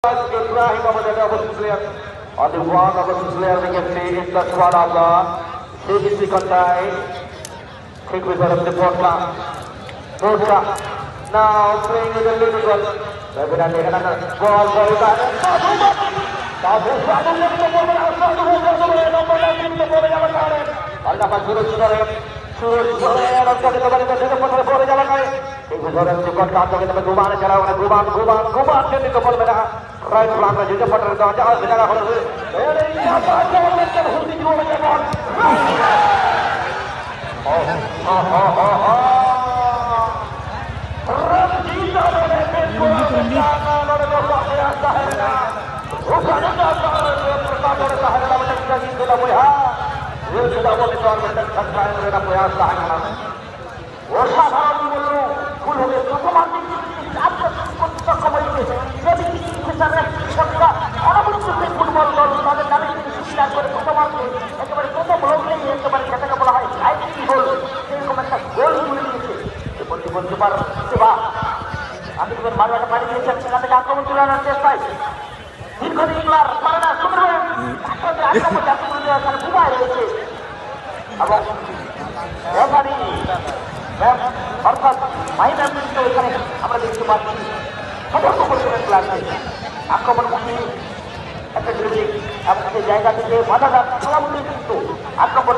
Ibrahim over the double player on the one of the player we can see in the squad of the 82nd time. Quick wizard of the Porta. Now playing with a little ball. They're going to take another ball. অর্থাৎ minor কিন্তু এখানে আমরা দেখতে পাচ্ছি সতর্ক পরিমাণের ক্লাসে আক্রমণমুখী একটা ড্রিবলিং এবং সেই জায়গা থেকে বাধাঘাত সরাসরি কিন্তু আক্রমণ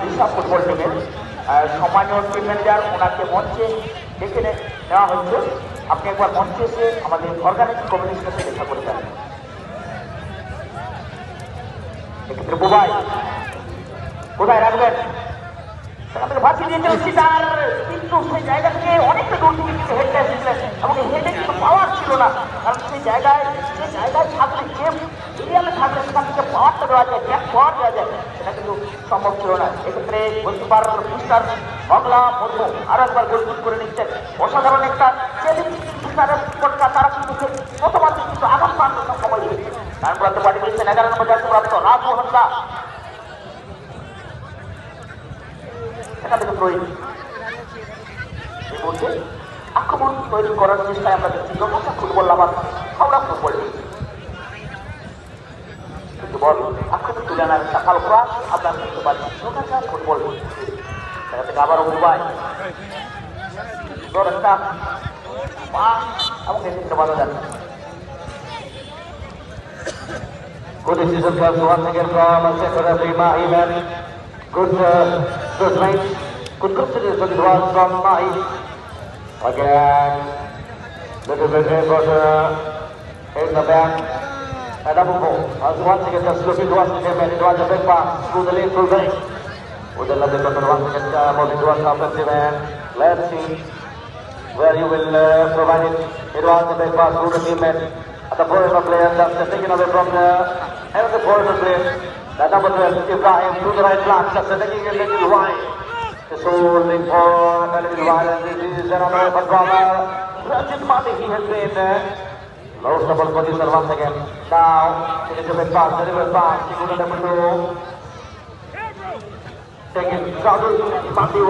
দিশা ফুটবল টিমের সম্মানীয় টিম ম্যানেজার ওনাকে মঞ্চে ডেকে নেওয়া হচ্ছে। আপনি একবার মঞ্চে এসে আমাদের অর্গানিক কমিটির সাথে দেখা করে যান। এক্ষেত্রে কোথায় রাখবেন সেখান থেকে ভাসিয়ে দিয়েছিল সিটার, কিন্তু সেই জায়গা থেকে অনেকটা দূর থেকে কিন্তু হেডটা এসেছিলেন এবং হেডে কিন্তু পাওয়ার ছিল না, কারণ সেই জায়গায় থাকলে গেম এরিয়ালে থাকলে সেখান থেকে পাওয়ারটা দেওয়া যায়, ব্যাক পাওয়ার দেওয়া যায়, সেটা কিন্তু সম্ভব ছিল না। এক্ষেত্রে গোলকিপার মিস্টার বাংলা মুর্মু আরো একবার গোল করে নিচ্ছেন। অসাধারণ একটা তারা কিন্তু প্রথমার্ধে কিন্তু আঘাত পাওয়ার জন্য সময় দিয়েছে। তারপর পাঠিয়ে দিয়েছেন 11 নম্বর জাতীয় প্রাপ্ত রাজমোহন দা। এখান থেকে প্রয়োজন এই মুহূর্তে আক্রমণ তৈরি করার চেষ্টায় আমরা দেখছি যতটা ফুটবল লাভার হাওড়া ফুটবল কিন্তু বল আক্রমণ তুলে আনার সকাল ক্রাস আমরা দেখতে পাচ্ছি যতটা ফুটবল সেখান থেকে আবার উপায় একটা পাস এবং এক্ষেত্রে বাধা যাচ্ছে। Good decision comes once again from Secretary referee Mahi man. Good range. Good consideration it was from Mahi. Again, little bit effort in the back. And Abuko, as once again just looking towards the game, and it was a big pass through the lane full break. With another control once again moving towards the offensive end. Let's see where you will provide it. It was a big pass through the teammate. The foreigner player just taken away from the foreigner player. The number 12 Ibrahim to the right flank, just taking a little wide. Just holding for a little while, and it is another performer. Rajit Mati, he has been most of all position once again. Now it is a big pass, the river pass. He could have taken Rajit Mati.